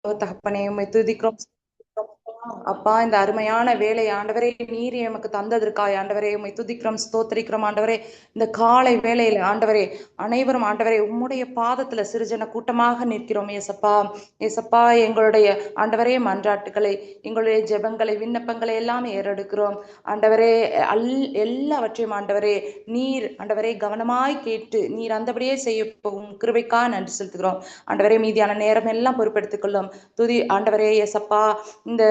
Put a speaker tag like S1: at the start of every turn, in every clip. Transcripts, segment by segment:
S1: தகப்பனே உம்மை துதிக்கிறோம். அப்பா, இந்த அருமையான வேலை ஆண்டவரே நீர் எமக்கு தந்ததற்காய் ஆண்டவரே உம்மை துதிக்கிறோம், ஸ்தோத்திரிக்கிறோம் ஆண்டவரே. இந்த காலை வேளையில ஆண்டவரே அனைவரும் ஆண்டவரே உம்முடைய பாதத்துல சிறுஜன கூட்டமாக நிற்கிறோம் ஏசப்பா. ஏசப்பா, எங்களுடைய ஆண்டவரே மன்றாட்டுகளை, எங்களுடைய ஜெபங்களை, விண்ணப்பங்களை எல்லாம் ஏறெடுக்கிறோம் ஆண்டவரே. எல்லாவற்றையும் ஆண்டவரே நீர் ஆண்டவரே கவனமாய் கேட்டு நீர் அந்தபடியே செய்ய போகும் கிருபைக்கா நன்றி செலுத்துகிறோம் ஆண்டவரே. மீதியான நேரம் எல்லாம் பொறுப்பெடுத்துக் கொள்ளும் துதி ஆண்டவரே. ஏசப்பா, இந்த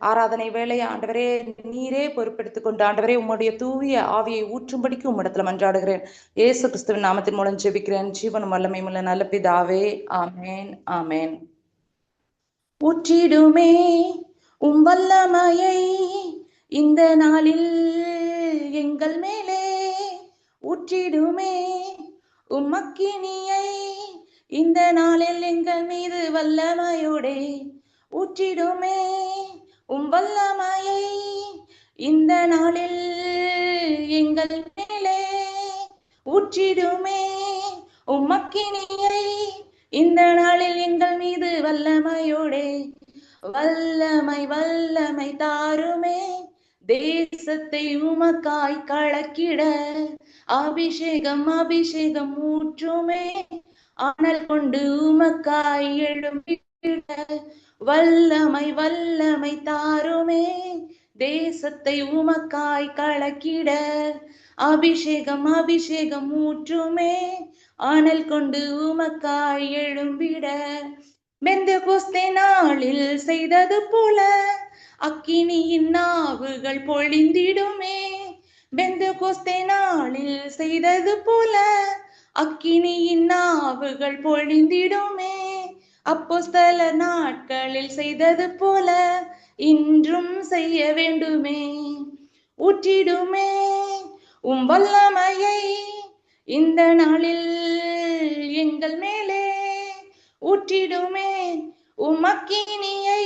S1: ஆராதனை வேலையை ஆண்டவரே நீரே பொறுப்பெடுத்துக் கொண்டு ஆண்டவரே உம்முடைய தூய ஆவியை ஊற்றும்படிக்கு உம்மிடத்துல மன்றாடுகிறேன். இயேசு கிறிஸ்துவின் நாமத்தின் மூலம் ஜெபிக்கிறேன், ஜீவனும் வல்லமையும் உள்ள நல்ல பிதாவே, ஆமேன் ஆமேன். ஊற்றிடுமே உம் வல்லமையை இந்த நாளில் எங்கள் மேலே, ஊற்றிடுமே உம் அக்கினியை இந்த நாளில் எங்கள் மீது வல்லமையோடே, ஊற்றிடுமே உம் வல்லமையை இந்த நாளில் எங்கள் மேலே, ஊற்றிடுமே உம் அக்கினியை இந்த நாளில் எங்கள் மீது வல்லமையோடே. வல்லமை வல்லமை தாருமே தேசத்தை உமக்காய் கலக்கிட, அபிஷேகம் அபிஷேகம் ஊற்றுமே ஆனல் கொண்டு உமக்காய் எழும்பிட. வல்லமை வல்லமை தாருமே தேசத்தை உமக்காய் கலக்கிட, அபிஷேகம் அபிஷேகம் ஊற்றுமே ஆனல் கொண்டு உமக்காய் எழும்பிட. பெந்தெகோஸ்தே நாளில் செய்தது போல அக்கினியின் நாவுகள் பொழிந்திடுமே. பெந்தெகோஸ்தே நாளில் செய்தது போல அக்கினியின் நாவுகள் பொழிந்திடுமே. அப்போஸ்தல நாட்களில் செய்தது போல இன்றும் செய்ய வேண்டுமே. ஊற்றிடுமே உம் வல்லமையை இந்த நாளில் எங்கள் மேலே, ஊற்றிடுமே உம் அக்கினியை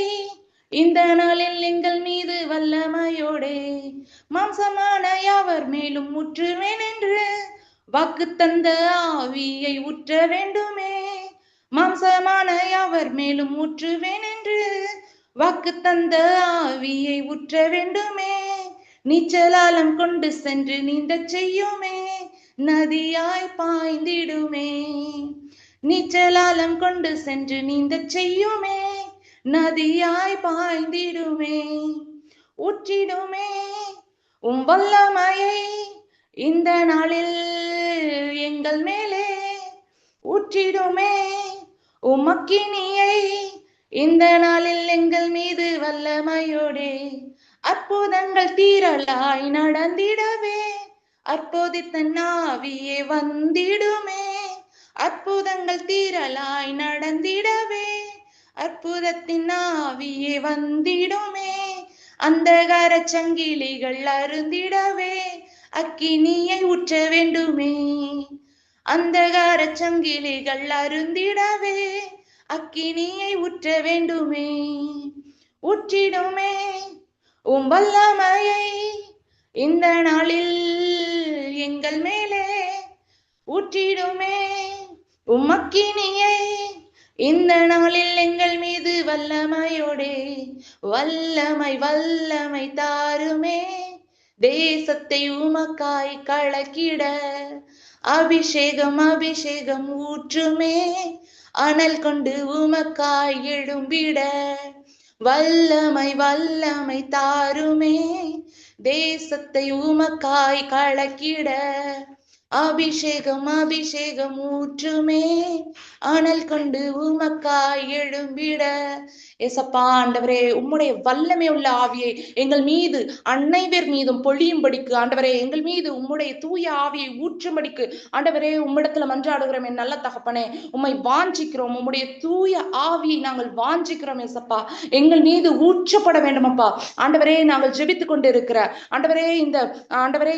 S1: இந்த நாளில் எங்கள் மீது வல்லமையோடே. மாம்சமான யாவர் மேலும் ஊற்றுவேன் என்று வாக்கு தந்த ஆவியை ஊற்ற வேண்டுமே. மாம்சமான யாவர் மேலும் ஊற்றுவேன் என்று வாக்கு தந்த ஆவியை ஊற்ற வேண்டுமே. நீச்சலாலம் கொண்டு சென்று நீந்த செய்யுமே, நதியாய் பாய்ந்திடுமே. நீச்சலாலம் கொண்டு சென்று நீந்த செய்யுமே, நதியாய் பாய்ந்திடுமே. ஊற்றிடுமே உம் வல்லமையை இந்த நாளில் எங்கள் மேலே, ஊற்றிடுமே உம் அக்கினியை இந்த நாளில் எங்கள் மீது வல்லமையோடே. அற்புதங்கள் தீரலாய் நடந்திடவே அற்புதித்த ஆவியே வந்திடுமே. அற்புதங்கள் தீரலாய் நடந்திடவே அற்புதத்தின் ஆவியே வந்திடுமே. அந்தகார சங்கிலிகள் அருந்திடவே அக்கினியை ஊற்ற வேண்டுமே. அந்தகார சங்கிலிகள் அருந்திடவே அக்கினியை ஊற்ற வேண்டுமே. ஊற்றிடுமே உம் வல்லமையை இந்த நாளில் எங்கள் மேலே, ஊற்றிடுமே உம் அக்கினியை இந்த நாளில் எங்கள் மீது வல்லமையோடே. வல்லமை வல்லமை தாருமே தேசத்தை உமக்காய் கலக்கிட, அபிஷேகம் அபிஷேகம் ஊற்றுமே அனல் கொண்டு உமக்காய் எழும்பிட. வல்லமை வல்லமை தாருமே தேசத்தை உமக்காய் கலக்கிட, அபிஷேகம் அபிஷேகம் ஊற்றுமே அனல் கொண்டு உமக்காய் எழும்பிட. ஏசப்பா ஆண்டவரே, உம்முடைய வல்லமை உள்ள ஆவியை எங்கள் மீது அனைவர் மீதும் பொழியும்படிக்கு ஆண்டவரே, எங்கள் மீது உம்முடைய தூய ஆவியை ஊற்றும்படிக்கு ஆண்டவரே உம்மிடத்துல மன்றாடுகிறோம். என் நல்ல தகப்பனே, உம்மை வாஞ்சிக்கிறோம். உம்முடைய தூய ஆவியை நாங்கள் வாஞ்சிக்கிறோம் ஏசப்பா. எங்கள் மீது ஊற்றப்பட வேண்டுமப்பா ஆண்டவரே. நாங்கள் ஜெபித்து கொண்டு இருக்கிற ஆண்டவரே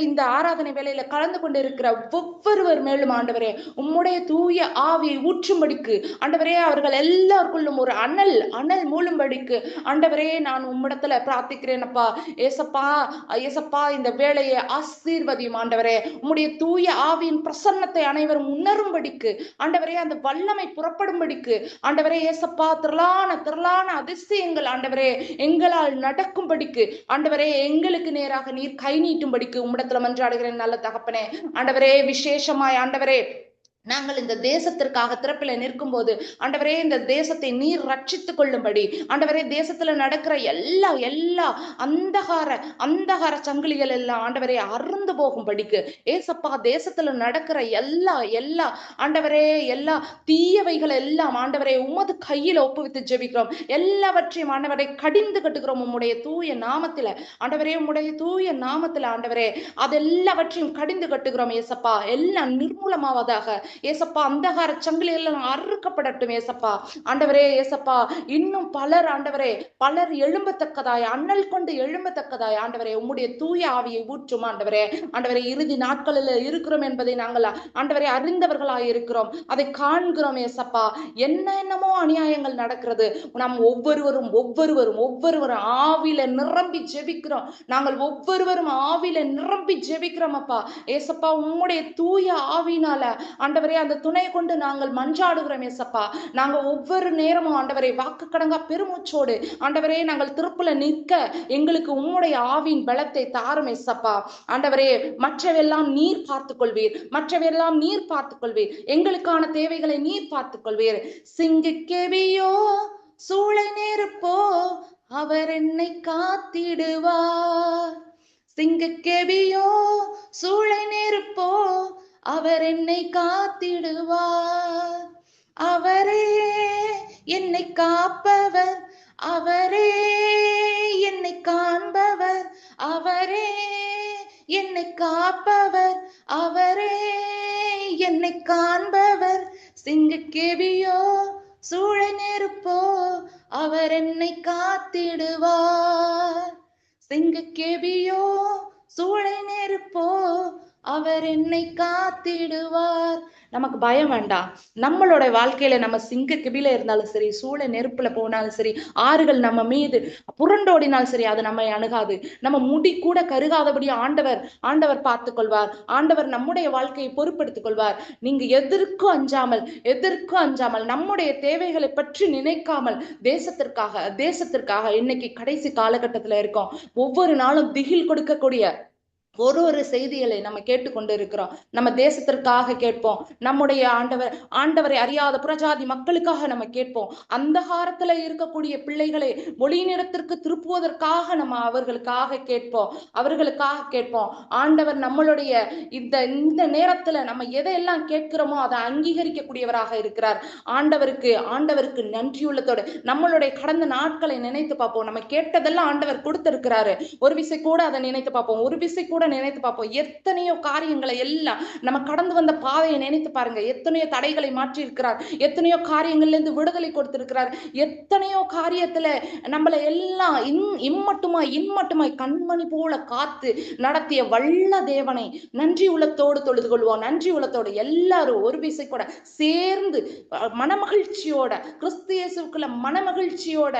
S1: இந்த ஆராதனை வேலையில கலந்து கொண்டு இருக்கிற ஒவ்வொருவர் மேலும் ஆண்டவரே உம்முடைய தூய ஆவியை ஊற்றும்படிக்கு ஆண்டவரே அவர்கள் எல்லாருக்குள்ளும் ஒரு அனல் மூழும்படிக்கு ஆண்டவரே நான் உம்மிடத்துல பிரார்த்திக்கிறேன் அப்பா. ஏசப்பா, ஏசப்பா, இந்த வேளையை ஆசீர்வதியும் ஆண்டவரே. உம்முடைய தூய ஆவியின் பிரசன்னத்தை அனைவரும் உணரும்படிக்கு ஆண்டவரே, அந்த வல்லமை புறப்படும்படிக்கு ஆண்டவரே ஏசப்பா, திரளான அதிசயங்கள் ஆண்டவரே எங்களால் நடக்கும்படிக்கு ஆண்டவரே எங்களுக்கு நேராக நீர் கை நீட்டும்படிக்கு உம்மிடத்துல மன்றாடுகிறேன் நல்ல தகப்பனே. ஆண்டவரே விசேஷமாய் ஆண்டவரே, நாங்கள் இந்த தேசத்திற்காக திறப்பில நிற்கும் போது ஆண்டவரே, இந்த தேசத்தை நீர் ரட்சித்துக் கொள்ளும்படி ஆண்டவரே, தேசத்துல நடக்கிற எல்லா அந்தகார சங்கிலிகள் எல்லாம் ஆண்டவரே அருந்து போகும்படிக்கு ஏசப்பா, தேசத்துல நடக்கிற எல்லா ஆண்டவரே எல்லா தீயவைகள் எல்லாம் ஆண்டவரே உமது கையில ஒப்புவித்து ஜெபிக்கிறோம். எல்லாவற்றையும் ஆண்டவரை கடிந்து கட்டுகிறோம் உம்முடைய தூய நாமத்தில ஆண்டவரே. உம்முடைய தூய நாமத்தில ஆண்டவரே அதெல்லாவற்றையும் கடிந்து கட்டுகிறோம் ஏசப்பா. எல்லாம் நிர்மூலமாவதாக ஏசப்பா. அந்தகார சங்கிலி எல்லாம் அறுக்கப்படட்டும் ஏசப்பா. ஆண்டவரே ஏசப்பா, இன்னும் பலர் ஆண்டவரே, பலர் எழும்பத்தக்கதாய், அண்ணல் கொண்டு எழும்பத்தக்கதாய் ஆண்டவரே உம்முடைய தூய ஆவியை ஊற்றும் ஆண்டவரே. ஆண்டவரே, இறுதி நாட்களில் இருக்கிறோம் என்பதை நாங்கள் ஆண்டவரே அறிந்தவர்களாய் இருக்கிறோம், அதை காண்கிறோம் ஏசப்பா. என்னமோ அநியாயங்கள் நடக்கிறது. நாம் ஒவ்வொருவரும் ஆவில நிரம்பி ஜெபிக்கிறோம். நாங்கள் ஒவ்வொருவரும் ஆவில நிரம்பி ஜெபிக்கிறோம் அப்பா ஏசப்பா. உம்முடைய தூய ஆவினால ஆண்டவரே அந்த துணையை கொண்டு நாங்கள் மன்றாடுகிறோம் ஏசப்பா. நாங்கள் ஒவ்வொரு நேரமும் ஆண்டவரே வாக்கு கடங்கா பெருமூச்சோடு ஆண்டவரே நாங்கள் திருப்புல நிற்க எங்களுக்கு உம்முடைய ஆவியின் பலத்தை தாரும் ஏசப்பா. ஆண்டவரே, மற்றவெல்லாம் நீர் பார்த்துக் கொள்வீர். எங்களுக்கான தேவைகளை நீர் பார்த்துக் கொள்வீர். சிங்கக்கேவியோ சூளை நெருப்போ அவர் என்னை காத்திடுவார். சிங்கக்கேவியோ சூளை நெருப்போ அவர் என்னை காத்திடுவார். அவரே என்னை காப்பவர், அவரே என்னை காண்பவர், அவரே என்னை காப்பவர், அவரே என்னை காண்பவர். சிங்கக்கேவியோ சூளை நெருப்போ அவர் என்னை காத்திடுவார். சிங்கக்கேவியோ சூளை நெருப்போ அவர் என்னை காத்திடுவார். நமக்கு பயம் வேண்டாம். நம்மளோட வாழ்க்கையில நம்ம சிங்க கிபில இருந்தாலும் சரி, சூளை நெருப்புல போனாலும் சரி, ஆறுகள் நம்ம மீது புரண்டோடினாலும் சரி, அது நம்மை அணுகாது. நம்ம முடி கூட கருகாதபடி ஆண்டவர் பார்த்துக் கொள்வார். ஆண்டவர் நம்முடைய வாழ்க்கையை பொறுப்படுத்திக் கொள்வார். நீங்க எதற்கும் அஞ்சாமல் நம்முடைய தேவைகளை பற்றி நினைக்காமல் தேசத்திற்காக இன்னைக்கு கடைசி காலகட்டத்துல இருக்கோம். ஒவ்வொரு நாளும் திகில் கொடுக்கக்கூடிய ஒரு செய்திகளை நம்ம கேட்டுக்கொண்டு இருக்கிறோம். நம்ம தேசத்திற்காக கேட்போம். நம்முடைய ஆண்டவரை அறியாத புறஜாதி மக்களுக்காக நம்ம கேட்போம். அந்தகாரத்துல இருக்கக்கூடிய பிள்ளைகளை ஒளி நிறத்திற்கு திருப்புவதற்காக நம்ம அவர்களுக்காக கேட்போம். ஆண்டவர் நம்மளுடைய இந்த நேரத்துல நம்ம எதையெல்லாம் கேட்கிறோமோ அதை அங்கீகரிக்கக்கூடியவராக இருக்கிறார். ஆண்டவருக்கு நன்றியுள்ளத்தோடு நம்மளுடைய கடந்த நாட்களை நினைத்து பார்ப்போம். நம்ம கேட்டதெல்லாம் ஆண்டவர் கொடுத்திருக்கிறாரு. ஒரு விசை கூட அதை நினைத்து பார்ப்போம். நினைத்து பார்ப்போம். எத்தனையோ காரியங்களை எல்லாம் நம்ம கடந்து வந்த பாதையை நினைத்து பாருங்க. எத்தனையோ தடைகளை மாற்றி இருக்கிறார். எத்தனையோ காரியங்கள்ல இருந்து விடுதலை கொடுத்திருக்கிறார். எத்தனையோ காரியத்துல நம்மளை எல்லாம் இன்மட்டுமாய் கண்மணி போல காத்து நடத்திய வல்ல தேவனை நன்றி உள்ளத்தோடு தொழுது கொள்வோம். நன்றி உள்ளத்தோடு எல்லாரும் ஒரு விசை கூட சேர்ந்து மனமகிழ்ச்சியோட, கிறிஸ்து இயேசுக்குள்ள மனமகிழ்ச்சியோட,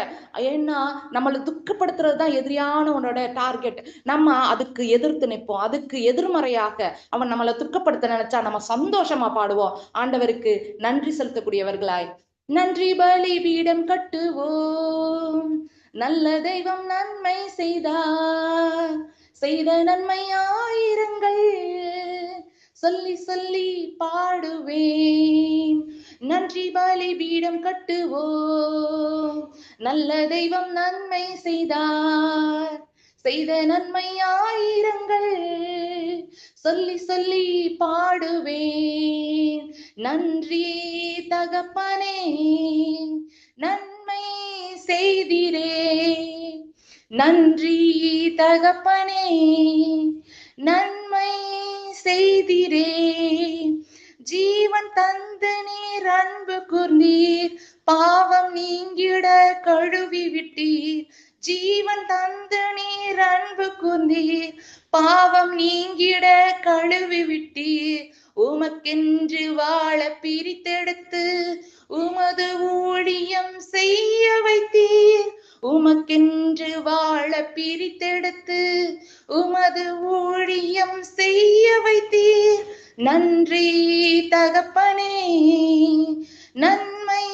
S1: ஏன்னா நம்மளை துக்கப்படுத்துறதுதான் எதிரியானவனோட டார்கெட். நம்ம அதுக்கு எதிர்த்து நிற்போம். அதுக்கு எதிர்மறையாக அவன் நம்மளை துக்கப்படுத்த நினைச்சா நம்ம சந்தோஷமா பாடுவோம். ஆண்டவருக்கு நன்றி செலுத்தக்கூடியவர்களாய் நன்றி பலி பீடம் கட்டுவோம். நல்ல தெய்வம் நன்மை செய்த நன்மை ஆயிரங்கள் சொல்லி பாடுவேன். நன்றி பலி பீடம் கட்டுவோம். நல்ல தெய்வம் நன்மை செய்த நன்மை ஆயிரங்கள் சொல்லி பாடுவேன். நன்றி தகப்பனே, நன்மை செய்திரே. நன்றி தகப்பனே, நன்மை செய்திரே. ஜீவன் தந்து நீர் அன்பு கூர்ந்தீர், பாவம் நீங்கிட கழுவி விட்டீர். ஜீவன் தந்து நீர் அன்பு கூர்ந்தீர், பாவம் நீங்கிட கழுவி விட்டீர். உமக்கென்று வாழ பிரித்தெடுத்து உமது ஊழியம் செய்ய வைத்தீர். உமக்கென்று வாழ பிரித்தெடுத்து உமது ஊழியம் செய்ய வைத்தீர். நன்றி தகப்பனே, நன்மை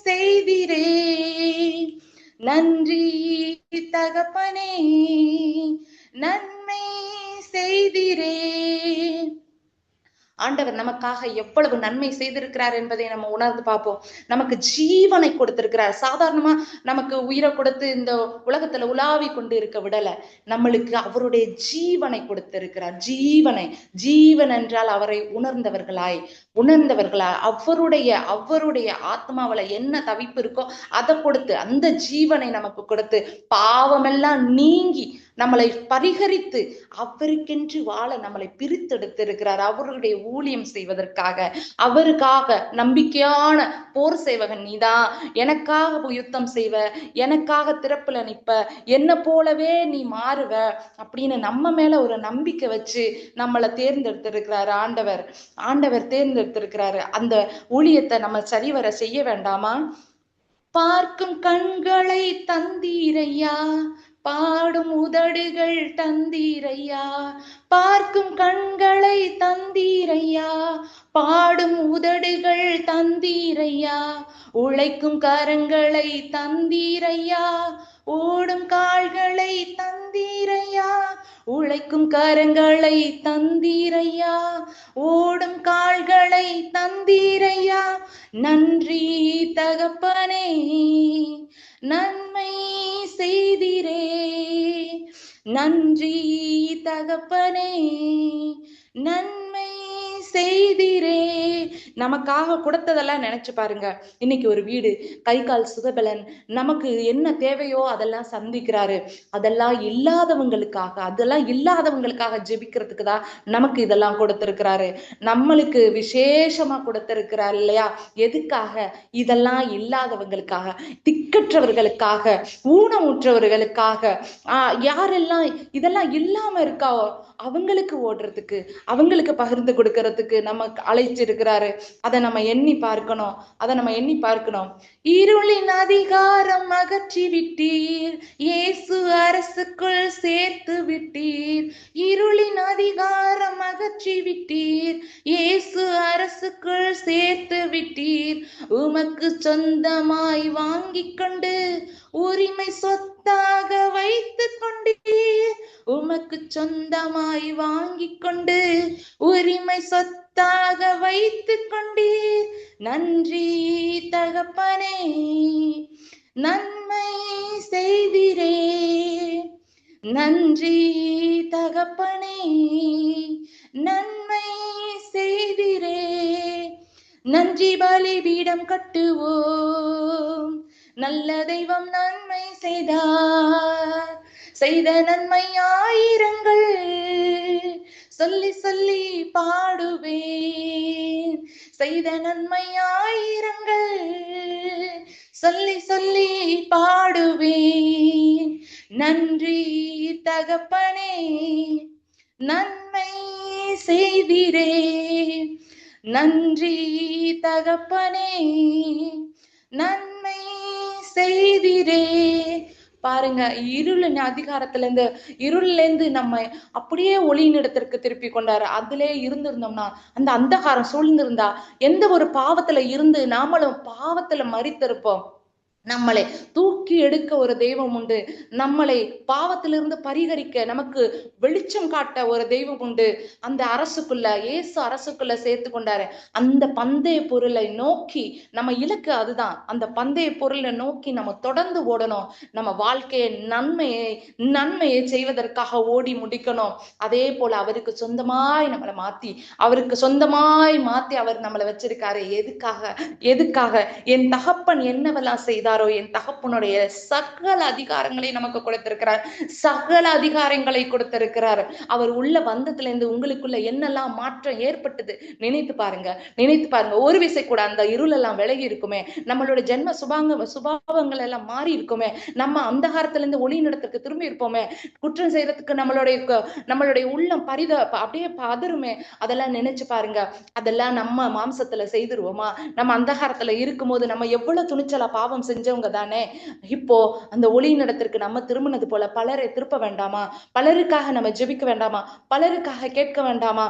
S1: செய்திரே. நன்றி தகப்பனே, நன்மை செய்திரே. ஆண்டவர் நமக்காக எவ்வளவு நன்மை செய்திருக்கிறார் என்பதை நம்ம உணர்ந்து பார்ப்போம். நமக்கு ஜீவனை கொடுத்திருக்கிறார். சாதாரணமா நமக்கு உயிரை கொடுத்து இந்த உலகத்துல உலாவி கொண்டு இருக்க விடல, நம்மளுக்கு அவருடைய ஜீவனை கொடுத்திருக்கிறார். ஜீவன் என்றால் அவரை உணர்ந்தவர்களாய் அவருடைய ஆத்மாவில என்ன தவிப்பு இருக்கோ அதை கொடுத்து, அந்த ஜீவனை நமக்கு கொடுத்து, பாவமெல்லாம் நீங்கி நம்மளை பரிகரித்து அவருக்கென்று வாழ நம்மளை பிரித்தெடுத்திருக்கிறார். அவருடைய ஊழியம் செய்வதற்காக, அவருக்காக நம்பிக்கையான போர் சேவகன் நீதான், எனக்காக யுத்தம் செய்வ, எனக்காக திறப்புல நிப்ப, என்ன போலவே நீ மாறுவ அப்படின்னு நம்ம மேல ஒரு நம்பிக்கை வச்சு நம்மளை தேர்ந்தெடுத்திருக்கிறாரு. ஆண்டவர் தேர்ந்தெடுத்திருக்கிறாரு. அந்த ஊழியத்தை நம்ம சரிவர செய்ய வேண்டாமா? பார்க்கும் கண்களை தந்தீரையா, பாடும் உதடுகள் தந்தீரையா. பார்க்கும் கண்களை தந்தீரையா, பாடும் உதடுகள் தந்தீரையா. உழைக்கும் கரங்களை தந்தீரையா, ஓடும் கால்களை தந்தீரையா. உழைக்கும் கரங்களை தந்தீரையா, ஓடும் கால்களை தந்தீரையா. நன்றி தகப்பனே, நன்மை செய்திரே. நன்றி தகப்பனே, நன்மை செய்திரே. நமக்காக கொடுத்ததெல்லாம் நினைச்சு பாருங்க. இன்னைக்கு ஒரு வீடு, கை கால் சுகபலன், நமக்கு என்ன தேவையோ அதெல்லாம் சந்திக்கிறாரு. அதெல்லாம் இல்லாதவங்களுக்காக ஜெபிக்கிறதுக்கு தான் நமக்கு இதெல்லாம் கொடுத்திருக்கிறாரு. நம்மளுக்கு விசேஷமா கொடுத்திருக்கிறார் இல்லையா? எதுக்காக? இதெல்லாம் இல்லாதவங்களுக்காக, திக்கற்றவர்களுக்காக, ஊனமுற்றவர்களுக்காக, யாரெல்லாம் இதெல்லாம் இல்லாம இருக்காவோ அவங்களுக்கு ஓடுறதுக்கு, அவங்களுக்கு பகிர்ந்து கொடுக்கறதுக்கு நம்ம அழைச்சிருக்கிறாரு. அதை நம்ம எண்ணி பார்க்கணும். இருளின் அதிகாரம் அகற்றி விட்டீர், இயேசு அரசுக்குள் சேர்த்து விட்டீர். இருளின் அதிகாரம் அகற்றி விட்டீர், இயேசு அரசுக்குள் சேர்த்து விட்டீர். உமக்கு சொந்தமாய் வாங்கிக் கொண்டு உரிமை சொத்தாக வைத்துக் கொண்டீர். உமக்கு சொந்தமாய் வாங்கிக் கொண்டு உரிமை சொத்தாக வைத்துக் கொண்டீர். நன்றி தகப்பனே, நன்மை செய்திரே. நன்றி தகப்பனே, நன்மை செய்திரே. நன்றி பலிபீடம் கட்டுவோம், நல்ல தெய்வம் நன்மை செய்தார். செய்த நன்மை ஆயிரங்கள் சொல்லி சொல்லி பாடுவேன். செய்த நன்மை ஆயிரங்கள் சொல்லி சொல்லி பாடுவேன். நன்றி தகப்பனே, நன்மை செய்திரே. நன்றி தகப்பனே, நன்மை செய்திரே. பாருங்க, இருளின் அதிகாரத்துல இருந்து நம்ம அப்படியே ஒளியின் இடத்திற்கு திருப்பி கொண்டாரு. அதிலே இருந்திருந்தோம்னா, அந்த அந்தகாரம் சூழ்ந்திருந்தா, எந்த ஒரு பாவத்துல இருந்து நாமளும் பாவத்துல மரித்திருப்போம். நம்மளை தூக்கி எடுக்க ஒரு தெய்வம் உண்டு. நம்மளை பாவத்திலிருந்து பரிகரிக்க, நமக்கு வெளிச்சம் காட்ட ஒரு தெய்வம் உண்டு. அந்த அரசுக்குள்ள, இயேசு அரசுக்குள்ள சேர்த்து கொண்டாரு. அந்த பந்தய பொருளை நோக்கி, நம்ம இலக்கு அதுதான். அந்த பந்தய பொருளை நோக்கி நம்ம தொடர்ந்து ஓடணும். நம்ம வாழ்க்கையை நன்மையை செய்வதற்காக ஓடி முடிக்கணும். அதே போல அவருக்கு சொந்தமாய் நம்மளை மாத்தி அவர் நம்மளை வச்சிருக்காரு. எதுக்காக? என் தகப்பன் என்னவெல்லாம் செய்தாரோ, என் தகப்பனுடைய சகல அதிகாரங்களை நமக்கு கொடுத்திருக்கிறார். சகல அதிகாரங்களை கொடுத்திருக்கிறார். அவர் உள்ள வந்ததுல இருந்து உங்களுக்குள்ள என்னெல்லாம் மாற்றம் ஏற்பட்டது நினைத்து பாருங்க. ஒரு விசை கூட அந்த இருளெல்லாம் விலகி இருக்குமே, நம்மளோட ஜென்ம சுபாவங்கள் எல்லாம் மாறி இருக்குமே, நம்ம அந்தகாரத்துல இருந்து ஒளி நடத்துக்கு திரும்பி இருப்போமே, குற்றம் செய்யறதுக்கு நம்மளுடைய உள்ளம் அப்படியே பதறுமே. அதெல்லாம் நினைச்சு பாருங்க. அதெல்லாம் நம்ம மாம்சத்துல செய்திருவோமா? நம்ம அந்தகாரத்துல இருக்கும்போது நம்ம எவ்வளவு துணிச்சலா பாவம் செஞ்சு புரிஞ்சவங்க தானே. இப்போ அந்த ஒளியின் இடத்திற்கு நம்ம திரும்பினது போல பலரை திருப்ப வேண்டாமா? பலருக்காக நம்ம ஜெபிக்க வேண்டாமா? பலருக்காக கேட்க வேண்டாமா?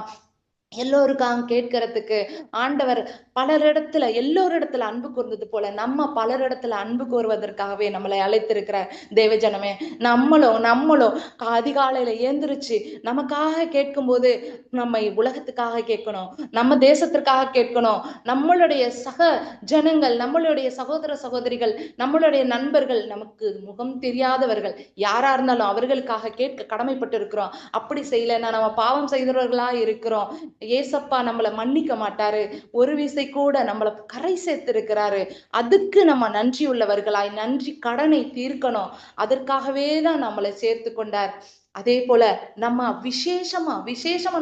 S1: எல்லோருக்காக கேட்கறதுக்கு ஆண்டவர் பலரிடத்துல எல்லோரிடத்துல அன்பு கூர்ந்தது போல நம்ம பலரிடத்துல அன்பு கூறுவதற்காகவே நம்மளை அழைத்திருக்கிறார். தேவஜனமே, நம்மளும் அதிகாலையில ஏந்திரிச்சு நமக்காக கேட்கும் போது நம்மை உலகத்துக்காக கேட்கணும், நம்ம தேசத்திற்காக கேட்கணும், நம்மளுடைய சக ஜனங்கள், நம்மளுடைய சகோதர சகோதரிகள், நம்மளுடைய நண்பர்கள், நமக்கு முகம் தெரியாதவர்கள் யாரா இருந்தாலும் அவர்களுக்காக கேட்க கடமைப்பட்டு இருக்கிறோம். அப்படி செய்யலைன்னா நம்ம பாவம் செய்தவர்களா இருக்கிறோம். ஏசப்பா நம்மளை மன்னிக்க மாட்டாரு. ஒரு விசை கூட நம்மளை கரை சேர்த்து இருக்கிறாரு. அதுக்கு நம்ம நன்றி உள்ளவர்களாய் நன்றி கடனை தீர்க்கணும். அதற்காகவே தான் நம்மளை சேர்த்து கொண்டார். அதே போல நம்ம விசேஷமா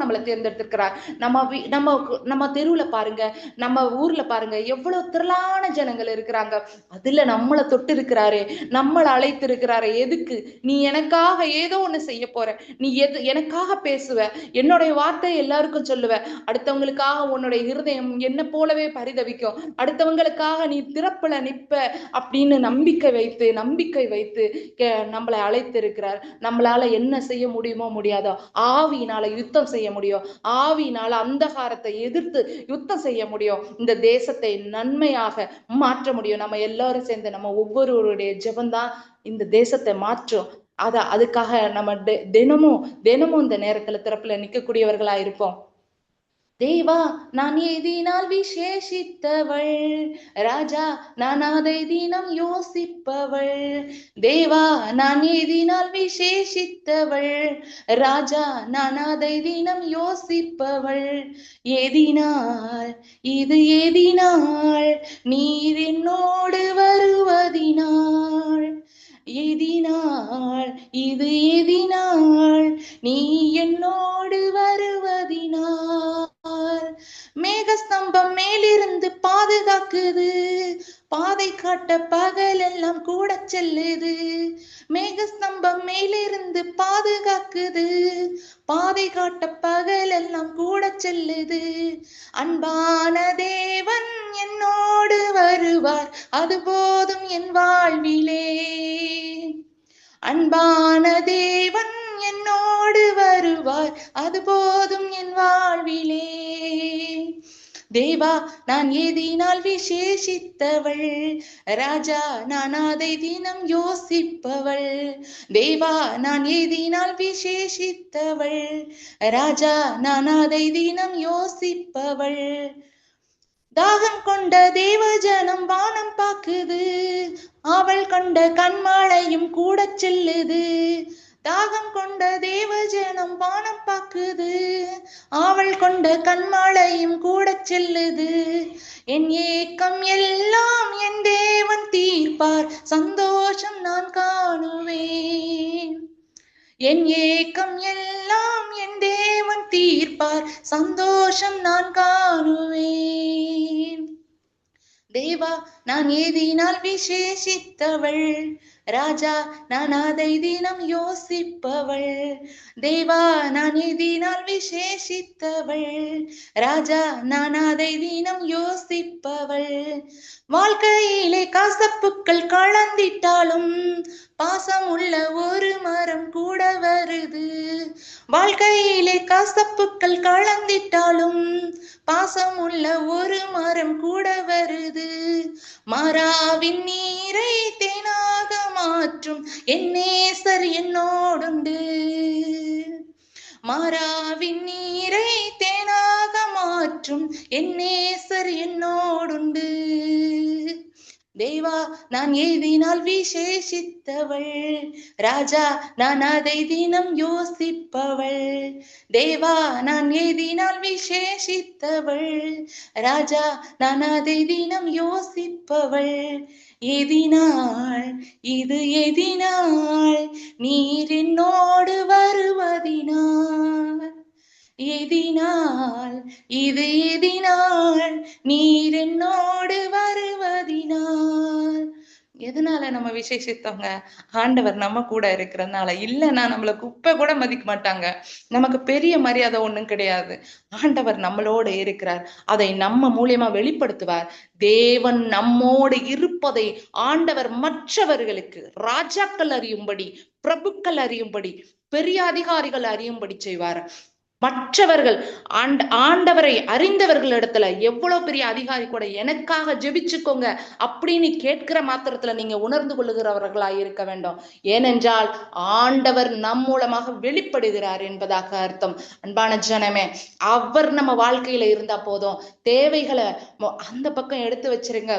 S1: நம்மளை தேர்ந்தெடுத்திருக்கிறார். நம்ம தெருவுல பாருங்க, நம்ம ஊர்ல பாருங்க, எவ்வளவு திரளான ஜனங்கள் இருக்கிறாங்க. அதுல நம்மளை தொட்டு இருக்கிறாரு, நம்மளை அழைத்து இருக்கிறாரு. எதுக்கு? நீ எனக்காக ஏதோ ஒண்ணு செய்ய போற, நீ எனக்காக பேசுவ, என்னுடைய வார்த்தை எல்லாருக்கும் சொல்லுவ, அடுத்தவங்களுக்காக உன்னுடைய இருதயம் என்ன போலவே பரிதவிக்கும், அடுத்தவங்களுக்காக நீ திறப்புல நிப்ப அப்படின்னு நம்பிக்கை வைத்து நம்மளை அழைத்து இருக்கிறார். நம்மளால என்ன செய்ய முடியுமோ முடியாதோ ஆவியினால யுத்தம் செய்ய முடியும். ஆவியினால அந்தகாரத்தை எதிர்த்து யுத்தம் செய்ய முடியும். இந்த தேசத்தை நன்மையாக மாற்ற முடியும். நம்ம எல்லாரும் சேர்ந்து நம்ம ஒவ்வொருவருடைய ஜெபம்தான் இந்த தேசத்தை மாற்றும். அதுக்காக நம்ம தினமும் இந்த நேரத்துல திறப்புல நிக்கக்கூடியவர்களா இருப்போம். தேவா, நான் எதினால் விசேஷித்தவள், ராஜா நான் அதை தினம் யோசிப்பவள். தேவா, நான் எதினால் விசேஷித்தவள், ராஜா நான் அதை தினம் யோசிப்பவள். எதினால் இது எதினால் நீர் என்னோடு வருவதினால், எதினால் இது எதினால் நீ என்னோடு வருவதினால். மேகஸ்தம்பம் மேலிருந்து பாதுகாக்குது, பாதை காட்ட பகல் எல்லாம் கூட செல்லுது. மேகஸ்தம்பம் மேலிருந்து பாதுகாக்குது, பாதை காட்ட பகல் எல்லாம் கூட செல்லுது. அன்பான தேவன் என்னோடு வருவார், அது போதும் என் வாழ்விலே. அன்பான தேவன் என்னோடு வருவார், அது போதும் என் வாழ்விலே. தேவா, நான் எதினால் விசேஷித்தவள், ராஜா நான் அதை தினம் யோசிப்பவள். தேவா, நான் எதினால் விசேஷித்தவள், ராஜா நான் அதை தினம் யோசிப்பவள். தாகம் கொண்ட தேவஜனம் வானம் பாக்குது, அவள் கொண்ட கண்மாளையும் கூட செல்லுது. தாகம் கொண்ட தேவஜனம் வானம் பாக்குது, அவள் கொண்ட கண்மாளையும் கூட செல்லுது. என் ஏக்கம் எல்லாம் என் தேவன் தீர்ப்பார், சந்தோஷம் நான் காணுவேன். என் ஏக்கம் எல்லாம் என் தேவன் தீர்ப்பார், சந்தோஷம் நான் காணுவேன். தேவா, நான் எதினால் விசேஷித்தவள், ராஜா நான் அதை தினம் யோசிப்பவள். தேவா, நான் எதினால் விசேஷித்தவள், ராஜா நான் அதை தினம் யோசிப்பவள். வாழ்க்கையிலே கசப்புக்கள் கலந்திட்டாலும் பாசம் உள்ள ஒரு மரம் கூட வருது. வாழ்க்கையிலே கசப்புக்கள் கலந்திட்டாலும் பாசம் உள்ள ஒரு மரம் கூட வருது. மாறாவின் நீரை தேனாக மாற்றும் என் நேசர் என்னோடுண்டு. மாறாவின் நீரை தேனாக மாற்றும் என் நேசர் என்னோடுண்டு. தேவா, நான் எதினால் விசேஷித்தவள், ராஜா நான் அதை தினம் யோசிப்பவள். தேவா, நான் எதினால் விசேஷித்தவள், ராஜா நான் அதை தினம் யோசிப்பவள். எதினால் இது எதினால் நீர் என்னோடு வருவதினால், எதினால் இது எதினால் நீர் என்னோடு வருவதினால். எதனால நம்ம விசேஷித்தவங்க? ஆண்டவர் நம்ம கூட இருக்கிறதுனால. இல்லைன்னா நம்மள குப்பை கூட மதிக்க மாட்டாங்க. நமக்கு பெரிய மரியாதை ஒண்ணும் கிடையாது. ஆண்டவர் நம்மளோடு இருக்கிறார். அதை நம்ம மூலியமா வெளிப்படுத்துவார். தேவன் நம்மோடு இருப்பதை ஆண்டவர் மற்றவர்களுக்கு ராஜாக்கள் அறியும்படி, பிரபுக்கள் அறியும்படி, பெரிய அதிகாரிகள் அறியும்படி செய்வார். மற்றவர்கள் ஆண்டவரை அறிந்தவர்கள் இடத்துல எவ்வளவு பெரிய அதிகாரி கூட எனக்காக ஜெபிச்சுக்கோங்க அப்படின்னு கேட்கிற மாத்திரத்துல நீங்க உணர்ந்து கொள்ளுகிறவர்களாய் இருக்க வேண்டும். ஏனென்றால் ஆண்டவர் நம் மூலமாக வெளிப்படுகிறார் என்பதாக அர்த்தம். அன்பான ஜனமே, அவர் நம்ம வாழ்க்கையில இருந்தா போதும். தேவைகளை அந்த பக்கம் எடுத்து வச்சிருங்க.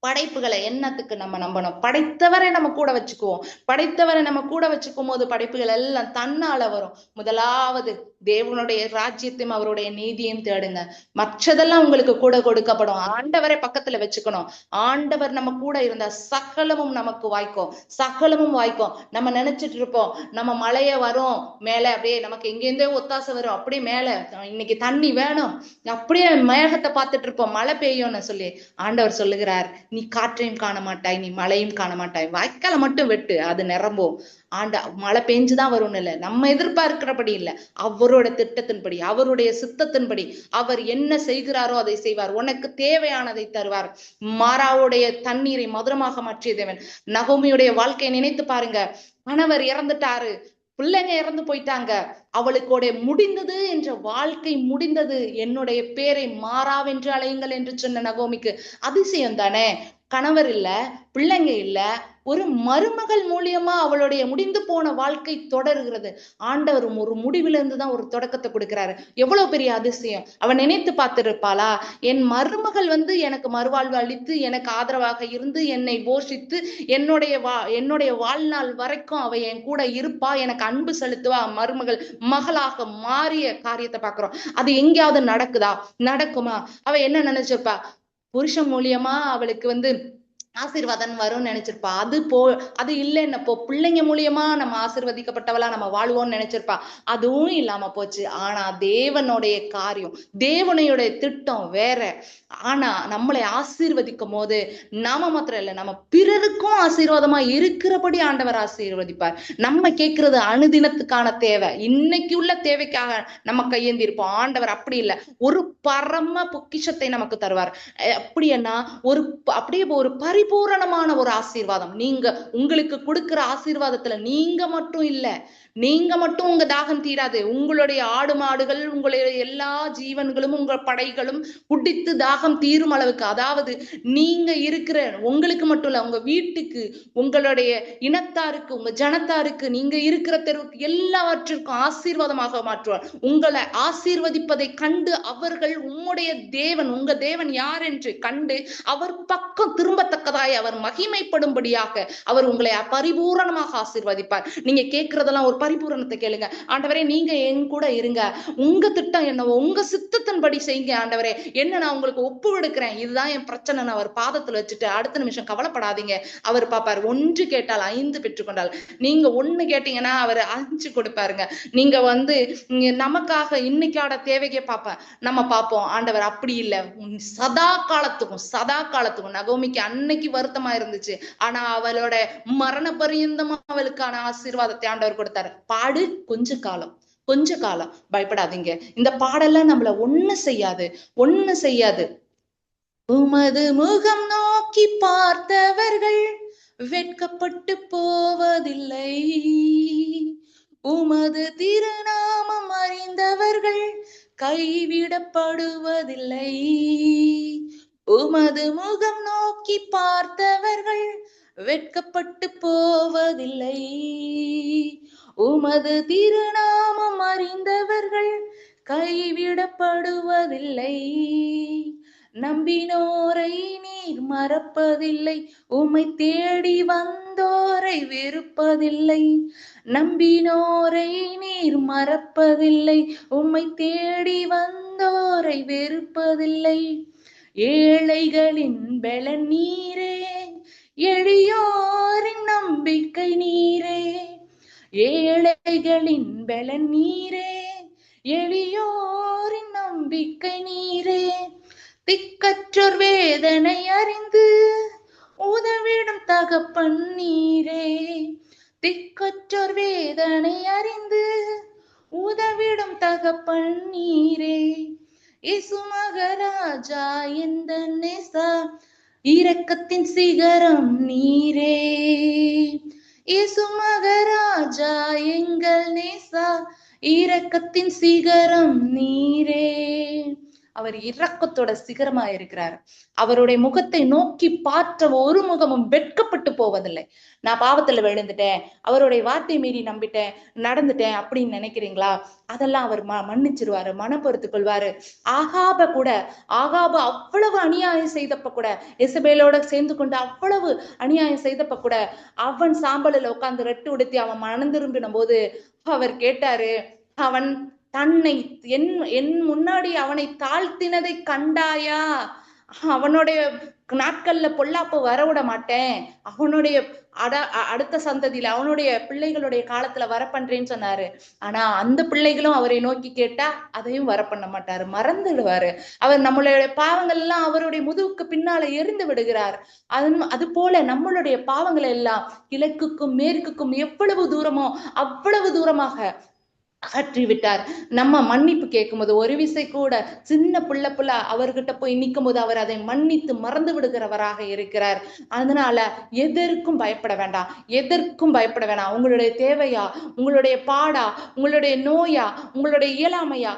S1: படைப்புகளை என்னத்துக்கு நம்ம நம்பணும்? படைத்தவரை நம்ம கூட வச்சுக்குவோம். படைத்தவரை நம்ம கூட வச்சுக்கும் போது படைப்புகள் எல்லாம் தன்னால வரும். முதலாவது தேவனுடைய ராஜ்யத்தையும் அவருடைய நீதியையும் தேடுங்க. மற்றதெல்லாம் உங்களுக்கு கூட கொடுக்கப்படும். ஆண்டவரை பக்கத்துல வச்சுக்கணும். ஆண்டவர் நம்ம கூட இருந்தா சகலமும் நமக்கு வாய்க்கும். சகலமும் வாய்க்கும். நம்ம நினைச்சிட்டு இருப்போம் நம்ம மழைய வரும் மேல, அப்படியே நமக்கு எங்கேருந்தே ஒத்தாசை வரும், அப்படியே மேல இன்னைக்கு தண்ணி வேணும், அப்படியே மேகத்தை பார்த்துட்டு இருப்போம் மழை பெய்யும்னு சொல்லி. ஆண்டவர் சொல்லுகிறார், நீ காற்றையும் காண மாட்டாய், நீ மழையும் காண மாட்டாய், வாய்க்கால மட்டும் வெட்டு, அது நிரம்பும். மழை பெஞ்சுதான் வரும்னு இல்லை, நம்ம எதிர்பார்க்கிறபடி இல்லை, அவரோட திட்டத்தின்படி, அவருடைய சித்தத்தின்படி அவர் என்ன செய்கிறாரோ அதை செய்வார். உனக்கு தேவையானதை தருவார். மாறாவுடைய தண்ணீரை மதுரமாக மாற்றிய தேவன். நகோமியுடைய வாழ்க்கையை நினைத்து பாருங்க. கணவர் இறந்துட்டாரு, பிள்ளைங்க இறந்து போயிட்டாங்க, அவளுக்கோட முடிந்தது என்ற வாழ்க்கை முடிந்தது. என்னுடைய பேரை மாறாவென்று அலையுங்கள் என்று சொன்ன நகோமிக்கு அதிசயம் தானே. கணவர் இல்ல, பிள்ளைங்க இல்ல, ஒரு மருமகள் மூலியமா அவளுடைய முடிந்து போன வாழ்க்கை தொடர்கிறது. ஆண்டவர் ஒரு முடிவிலிருந்து தான் ஒரு தொடக்கத்தை கொடுக்கிறாரு. எவ்வளவு பெரிய அதிசயம். அவன் நினைத்து பார்த்திருப்பாளா, என் மருமகள் எனக்கு மறுவாழ்வு அளித்து எனக்கு ஆதரவாக இருந்து என்னை போஷித்து என்னுடைய வாழ்நாள் வரைக்கும் அவ என் கூட இருப்பா, எனக்கு அன்பு செலுத்துவா, மருமகள் மகளாக மாறிய காரியத்தை பாக்குறோம். அது எங்கேயாவது நடக்குதா? நடக்குமா? அவ என்ன நினைச்சிருப்பா? புருஷன் மூலியமா அவளுக்கு ஆசீர்வாதம் வரும்னு நினைச்சிருப்பா. அது இல்லைன்னப்போ பிள்ளைங்க மூலியமா நம்ம ஆசீர்வதிக்கப்பட்டவளா நம்ம வாழ்வோம்னு நினைச்சிருப்பா. அதுவும் இல்லாம போச்சு. ஆனா தேவனுடைய காரியம், தேவனுடைய திட்டம் வேற. ஆனா நம்மளை ஆசீர்வதிக்கும் போது நாம மாத்திரம் இல்ல, நம்ம பிறருக்கும் ஆசீர்வாதமா இருக்கிறபடி ஆண்டவர் ஆசீர்வதிப்பார். நம்ம கேட்கறது அனுதினத்துக்கான தேவை, இன்னைக்கு உள்ள தேவைக்காக நம்ம கையேந்தி இருப்போம். ஆண்டவர் அப்படி இல்லை, ஒரு பரம பொக்கிஷத்தை நமக்கு தருவார். அப்படின்னா அப்படியே ஒரு பரிபூரணமான ஒரு ஆசீர்வாதம். நீங்க உங்களுக்கு கொடுக்கிற ஆசீர்வாதத்துல நீங்க மட்டும் இல்ல, நீங்க மட்டும் உங்க தாகம் தீராது. உங்களுடைய ஆடு மாடுகள், உங்களுடைய எல்லா ஜீவன்களும், உங்க படைகளும் குடித்து தாகம் தீரும் அளவுக்கு, அதாவது நீங்க இருக்கிற உங்களுக்கு மட்டும் இல்ல, உங்க வீட்டுக்கு, உங்களுடைய இனத்தாருக்கு, உங்க ஜனத்தாருக்கு, நீங்க இருக்கிற தெருவுக்கு எல்லாவற்றிற்கும் ஆசீர்வாதமாக மாற்றுவார். உங்களை ஆசீர்வதிப்பதை கண்டு அவர்கள் உம்முடைய தேவன், உங்க தேவன் யார் என்று கண்டு அவர் பக்கம் திரும்பத்தக்கதாய் அவர் மகிமைப்படும்படியாக அவர் உங்களை பரிபூரணமாக ஆசீர்வதிப்பார். நீங்க கேட்கறதெல்லாம் ஒரு பரிபூரணத்தை கேளுங்க. ஆண்டவரே, நீங்க என் கூட இருங்க, உங்க திட்டம் என்னவோ உங்க சித்தத்தின்படி செய்யுங்க ஆண்டவரே, என்ன நான் உங்களுக்கு ஒப்பு கொடுக்கிறேன், இதுதான் என் பிரச்சனை, அவர் பாதத்துல வச்சுட்டு அடுத்த நிமிஷம் கவலைப்படாதீங்க, அவர் பாப்பார். 1 கேட்டால் 5 பெற்றுக்கொண்டால், நீங்க 1 கேட்டீங்கன்னா அவர் 5 கொடுப்பாருங்க. நீங்க நமக்காக இன்னைக்கான தேவைக்கே நம்ம பார்ப்போம். ஆண்டவர் அப்படி இல்லை, சதா காலத்துக்கும் நகோமிக்கு அன்னைக்கு வருத்தமா இருந்துச்சு, ஆனா அவளோட மரண பரியந்தமா அவளுக்கான ஆசீர்வாதத்தை ஆண்டவர் கொடுத்தாரு. பாடு கொஞ்ச காலம் பயப்படாதீங்க. இந்த பாடெல்லாம் நம்மள ஒண்ணு செய்யாது. உமது முகம் நோக்கி பார்த்தவர்கள் வெட்கப்பட்டு போவதில்லை, உமது திருநாமம் அறிந்தவர்கள் கைவிடப்படுவதில்லை. உமது முகம் நோக்கி பார்த்தவர்கள் வெட்கப்பட்டு போவதில்லை, உமது திருநாமம் அறிந்தவர்கள் கைவிடப்படுவதில்லை. நம்பினோரை நீர் மறப்பதில்லை, உம்மை தேடி வந்தோரை வெறுப்பதில்லை. நம்பினோரை நீர் மறப்பதில்லை, உம்மை தேடி வந்தோரை வெறுப்பதில்லை. ஏழைகளின் பலன் நீரே, எளியோரின் நம்பிக்கை நீரே. ஏழைகளின் பலன் நீரே, எளியோரின் நம்பிக்கை நீரே. திக்கற்றோர் வேதனை அறிந்து உதவிடும் தகப்பன் நீரே. திக்கற்றோர் வேதனை அறிந்து உதவிடும் தகப்பன் நீரே. இயேசு மகராஜா எந்த நேசா இரக்கத்தின் சிகரம் நீரே. இயேசு மகராஜா எங்கள் நேசா இரக்கத்தின் சிகரம் நீரே. அவர் இரக்கத்தோட சிகரமா இருக்கிறார். அவருடைய முகத்தை நோக்கி பார்த்த ஒரு முகமும் வெட்கப்பட்டு போவதில்லை. நான் பாவத்துல விழுந்துட்டேன், அவருடைய வார்த்தை மீறி நம்பிட்டேன், நடந்துட்டேன் அப்படின்னு நினைக்கிறீங்களா? அதெல்லாம் அவர் மன்னிச்சிருவாரு, மனப்பொறுத்து கொள்வாரு. ஆகாப அவ்வளவு அநியாயம் செய்தப்ப கூட, எசபேலோட சேர்ந்து கொண்டு அவ்வளவு அநியாயம் செய்தப்ப கூட, அவன் சாம்பலில் உட்கார்ந்து ரெட்டு உடுத்தி அவன் மனம் திரும்பின போது அவர் கேட்டாரு, அவன் தன்னை என் முன்னாடி அவனை தாழ்த்தினதை கண்டாயா? அவனுடைய நாட்கள்ல பொல்லாப்பு வரவிட மாட்டேன், அவனுடைய அடுத்த சந்ததியில அவனுடைய பிள்ளைகளுடைய காலத்துல வர பண்றேன்னு சொன்னாரு. ஆனா அந்த பிள்ளைகளும் அவரை நோக்கி கேட்டா அதையும் வர பண்ண மாட்டாரு, மறந்துடுவாரு. அவர் நம்மளுடைய பாவங்கள் எல்லாம் அவருடைய முதுகுக்கு பின்னால எரிந்து விடுகிறார். அது போல நம்மளுடைய பாவங்களை எல்லாம் கிழக்குக்கும் மேற்குக்கும் எவ்வளவு தூரமோ அவ்வளவு தூரமாக அகற்றி விட்டார். நம்ம மன்னிப்பு கேட்கும்போது ஒரு விசை கூட சின்ன புள்ள அவர்கிட்ட போய் நிற்கும் போது அவர் அதை மன்னித்து மறந்து விடுகிறவராக இருக்கிறார். அதனால எதற்கும் பயப்பட வேண்டாம், எதற்கும் பயப்பட வேண்டாம். உங்களுடைய தேவையா, உங்களுடைய பாடா, உங்களுடைய நோயா, உங்களுடைய இயலாமையா,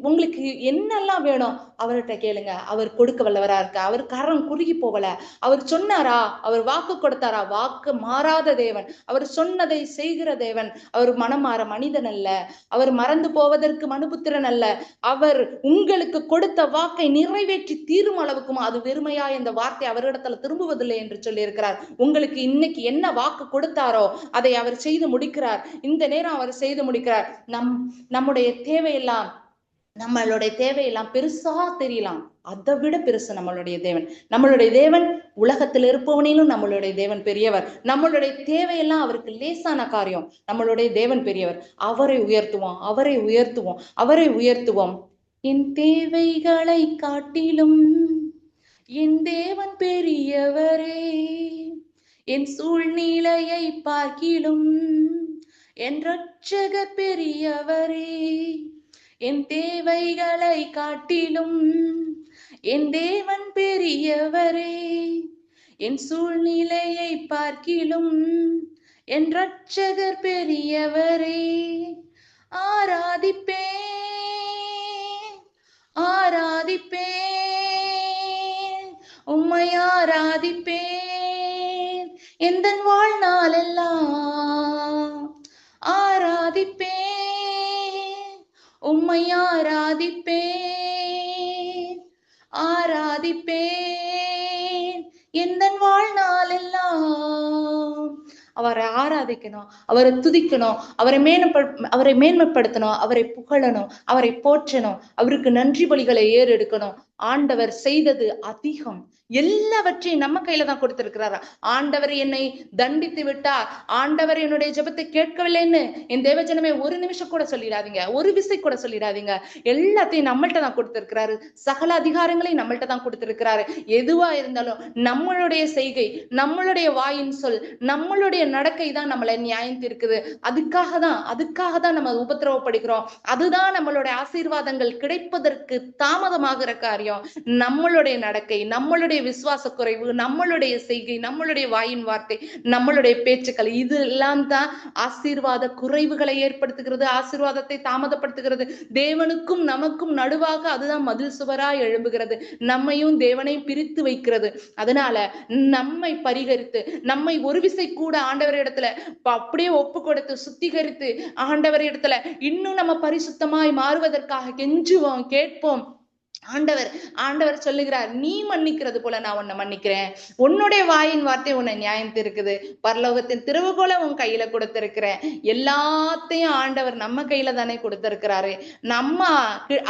S1: உங்களுக்கு என்னெல்லாம் வேணும் அவர்கிட்ட கேளுங்க. அவர் கொடுக்க வல்லவரா இருக்க. அவர் கரம் குறுகி போகல. அவர் சொன்னாரா, அவர் வாக்கு கொடுத்தாரா, வாக்கு மாறாத தேவன். அவர் சொன்னதை செய்கிற தேவன். அவர் மனமாற மனிதன் அல்ல, அவர் மறந்து போவதற்கு மனுபுத்திரன் அல்ல. அவர் உங்களுக்கு கொடுத்த வாக்கை நிறைவேற்றி தீரும் அளவுக்கும் அது வெறுமையா இந்த வார்த்தை அவரிடத்துல திரும்புவதில்லை என்று சொல்லி இருக்கிறார். உங்களுக்கு இன்னைக்கு என்ன வாக்கு கொடுத்தாரோ அதை அவர் செய்து முடிக்கிறார். இந்த நேரம் அவர் செய்து முடிக்கிறார். நம்முடைய தேவையெல்லாம் பெருசா தெரியலாம், அதை விட பெருசு நம்மளுடைய தேவன். நம்மளுடைய தேவன் உலகத்தில் இருப்பவனிலும் நம்மளுடைய தேவன் பெரியவர். நம்மளுடைய தேவையெல்லாம் அவருக்கு லேசான காரியம். நம்மளுடைய தேவன் பெரியவர். அவரை உயர்த்துவோம், அவரை உயர்த்துவோம், அவரை உயர்த்துவோம். என் தேவைகளை காட்டிலும் என் தேவன் பெரியவரே, என் சூழ்நிலையை பார்க்கிலும் என் இரட்சகர் பெரியவரே. என் தேவைகளை காட்டிலும் என் தேவன் பெரியவரே, என் சூழ்நிலையை பார்க்கிலும் என் இரட்சகர் பெரியவரே. ஆராதிப்பேன், ஆராதிப்பேன், உம்மை ஆராதிப்பேன் எந்தன் வாழ்நாளெல்லாம். ஆராதிப்பேன், உம்மை ஆராதிப்பேன், ஆராதிப்பேன் எந்தன் வாழ்நாளெல்லாம். அவரை ஆராதிக்கணும், அவரை துதிக்கணும், அவரை மேன்மைப்படுத்தணும், அவரை புகழணும், அவரை போற்றணும், அவருக்கு நன்றி பலிகளை ஏறெடுக்கணும். ஆண்டவர் செய்தது அதிகம். எல்லாவற்றையும் நம்ம கையில தான் கொடுத்திருக்கிறாரா. ஆண்டவர் என்னை தண்டித்து விட்டார், ஆண்டவர் என்னுடைய ஜெபத்தை கேட்கவில்லைன்னு என் தேவஜனமே ஒரு நிமிஷம் கூட சொல்லிடாதீங்க, ஒரு விசை கூட சொல்லிடாதீங்க. எல்லாத்தையும் நம்மள்ட்ட தான் கொடுத்திருக்கிறாரு. சகல அதிகாரங்களையும் நம்மள்ட்ட தான் கொடுத்திருக்கிறாரு. எதுவா இருந்தாலும் நம்மளுடைய செய்கை, நம்மளுடைய வாயின் சொல், நம்மளுடைய நடக்கை தான் நம்மளை நியாயம் தீர்க்குது. அதுக்காக தான் நம்ம உபத்திரவப்படுகிறோம். அதுதான் நம்மளுடைய ஆசீர்வாதங்கள் கிடைப்பதற்கு தாமதமாகிற காரியம். நம்மளுடைய நடக்கை, நம்மளுடைய விசுவாச குறைவு, நம்மளுடைய செய்கை, நம்மளுடைய வாயின் வார்த்தை, நம்மளுடைய பேச்சுக்கள், இது எல்லாம் தான் ஆசீர்வாத குறைவுகளை ஏற்படுத்துகிறது, ஆசீர்வாதத்தை தாமதப்படுத்துகிறது. தேவனுக்கும் நமக்கும் நடுவாக அதுதான் மதில் சுவராய் எழும்புகிறது, நம்மையும் தேவனையும் பிரித்து வைக்கிறது. அதனால நம்மை பரிகரித்து, நம்மை ஒரு விசை கூட ஆண்டவர் இடத்துல அப்படியே ஒப்பு கொடுத்து சுத்திகரித்து ஆண்டவர் இடத்துல இன்னும் நம்ம பரிசுத்தமாய் மாறுவதற்காக கெஞ்சுவோம், கேட்போம். ஆண்டவர் சொல்லுகிறார், நீ மன்னிக்கிறது போல நான் உன்னை மன்னிக்கிறேன். உன்னுடைய வாயின் வார்த்தை உன்னை நியாயம் இருக்குது. பரலோகத்தின் திறவுகோலை உன் கையில கொடுத்திருக்கிறேன். எல்லாத்தையும் ஆண்டவர் நம்ம கையில தானே கொடுத்திருக்கிறாரு. நம்ம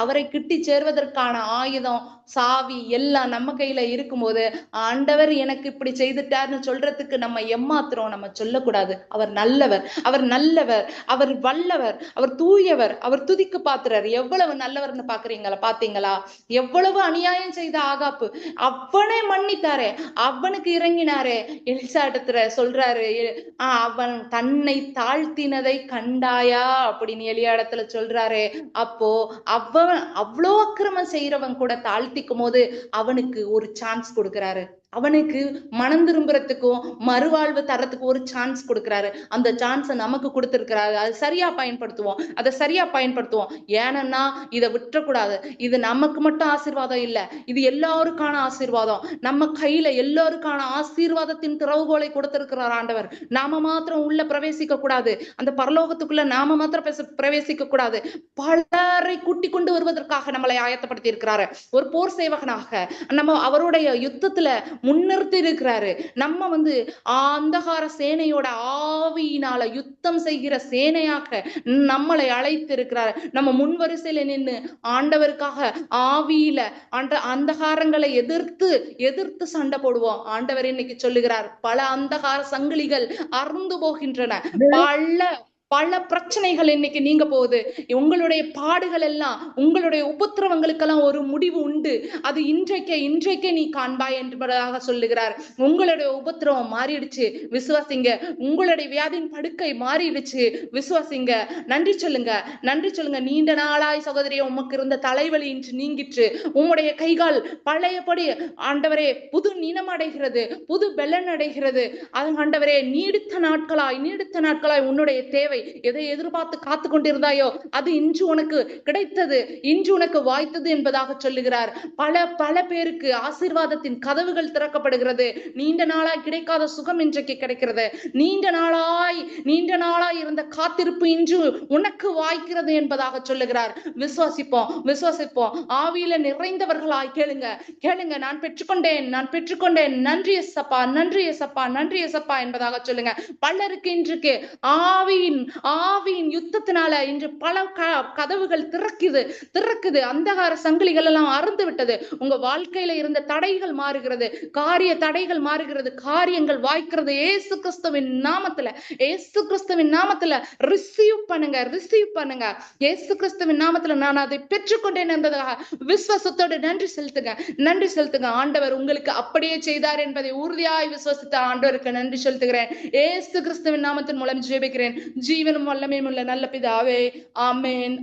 S1: அவரை கிட்டி சேர்வதற்கான ஆயுதம், சாவி எல்லாம் நம்ம கையில இருக்கும்போது ஆண்டவர் எனக்கு இப்படி செய்துட்டார்னு சொல்றதுக்கு நம்ம ஏமாத்துறோம், நம்ம சொல்லக்கூடாது. அவர் நல்லவர், அவர் நல்லவர், அவர் வல்லவர், அவர் தூயவர், அவர் துதிக்கு பாத்துறாரு. எவ்வளவு நல்லவர்னு பாத்தீங்களா? எவ்வளவு அநியாயம் செய்த ஆகாப்பு அவனை மன்னித்தாரே, அவனுக்கு இறங்கினாரே. எலிசா இடத்துல சொல்றாரு, அவன் தன்னை தாழ்த்தினதை கண்டாயா அப்படின்னு எலியா இடத்துல சொல்றாரு. அப்போ அவன் அவ்வளோ அக்கிரமம் செய்யறவன் கூட தாழ்த்திக்கும் போது அவனுக்கு ஒரு சான்ஸ் கொடுக்கிறாரு. அவனுக்கு மனம் திரும்புறதுக்கும் மறுவாழ்வு தரத்துக்கு ஒரு சான்ஸ் கொடுக்கிறாரு. அந்த சான்ஸை நமக்கு கொடுத்திருக்கிறாரு. அது சரியா பயன்படுத்துவோம், அதை சரியா பயன்படுத்துவோம். ஏன்னா இதை விட்டுறக்கூடாது. இது நமக்கு மட்டும் ஆசீர்வாதம் இல்ல, இது எல்லாருக்கான ஆசீர்வாதம். நம்ம கையில எல்லாருக்கான ஆசீர்வாதத்தின் திறவுகோலை கொடுத்திருக்கிறார் ஆண்டவர். நாம மாத்திரம் உள்ள பிரவேசிக்க கூடாது, அந்த பரலோகத்துக்குள்ள நாம மாத்திரம் பிரவேசிக்க கூடாது. பலரை கூட்டி கொண்டு வருவதற்காக நம்மளை ஆயத்தப்படுத்தி இருக்கிறாரு. ஒரு போர் சேவகனாக நம்ம அவருடைய யுத்தத்துல முன்னிறுத்தி இருக்கிறாரு. நம்ம அந்தகார சேனையோட ஆவியினால யுத்தம் செய்கிற சேனையாக நம்மளை அழைத்து இருக்கிறார். நம்ம முன் வரிசையில நின்று ஆண்டவருக்காக ஆவியில அந்தகாரங்களை எதிர்த்து சண்டை போடுவோம். ஆண்டவர் இன்னைக்கு சொல்லுகிறார், பல அந்தகார சங்கிலிகள் அறுந்து போகின்றன, பல பிரச்சனைகள் இன்னைக்கு நீங்க போகுது. உங்களுடைய பாடுகள் எல்லாம், உங்களுடைய உபத்திரவங்களுக்கெல்லாம் ஒரு முடிவு உண்டு. அது இன்றைக்கே நீ காண்பாய் என்பதாக சொல்லுகிறார். உங்களுடைய உபத்திரவம் மாறிடுச்சு, விசுவாசிங்க. உங்களுடைய வியாதியின் படுக்கை மாறிடுச்சு, விசுவாசிங்க. நன்றி சொல்லுங்க, நன்றி சொல்லுங்க. நீண்ட நாளாய் சகோதரியை உமக்கு இருந்த தலைவலி இன்று நீங்கிற்று. உங்களுடைய கைகால் பழையபடி ஆண்டவரே புது நினம் அடைகிறது, புது பெலன் அடைகிறது. அது ஆண்டவரே நீடித்த நாட்களாய் உன்னுடைய தேவை, எதை எதிர்பார்த்து காத்து கொண்டிருந்தாயோ அது இன்று உனக்கு கிடைத்தது, இன்று உனக்கு வாய்த்தது என்பதாக சொல்லுகிறார். பல பேருக்கு ஆசீர்வாதத்தின் கதவுகள் திறக்கப்படுகிறது. நீண்ட நாளாய் கிடைக்காத சுகம் இன்றைக்கு கிடைக்கிறது. நீண்ட நாளாய் இருந்த காத்திருப்பு இன்று உனக்கு வாய்க்கிறது என்பதாக சொல்லுகிறார். விசுவாசிப்போம். ஆவியில நிறைந்தவர்களாய் கேளுங்க. நான் பெற்றுக்கொண்டேன். நன்றி ஏசப்பா என்பதாக சொல்லுங்க. பலருக்கு இன்றைக்கு ஆவியின் யுத்தத்தினால இன்று பல கதவுகள் திறக்குது. அந்தகார சங்கிலிகள் எல்லாம் அறுந்து விட்டது. உங்க வாழ்க்கையில இருந்த தடைகள் மாறுகிறது, காரிய தடைகள் மாறுகிறது, காரியங்கள் வாய்க்கிறது. இயேசு கிறிஸ்துவின் நாமத்துல ரிசீவ் பண்ணுங்க. இயேசு கிறிஸ்துவின் நாமத்துல நான் அதை பெற்றுக்கொண்டேன் என்பதாக விசுவாசத்தோடு நன்றி செலுத்துங்க. ஆண்டவர் உங்களுக்கு அப்படியே செய்தார் என்பதை உறுதியாய் விசுவாசித்த ஆண்டவருக்கு நன்றி செலுத்துகிறேன். இயேசு கிறிஸ்துவின் நாமத்தின் மூலம் ஜெபிக்கிறேன், ஜீவனும் வல்லமையும் உள்ள நல்ல பிதாவே. ஆமென்.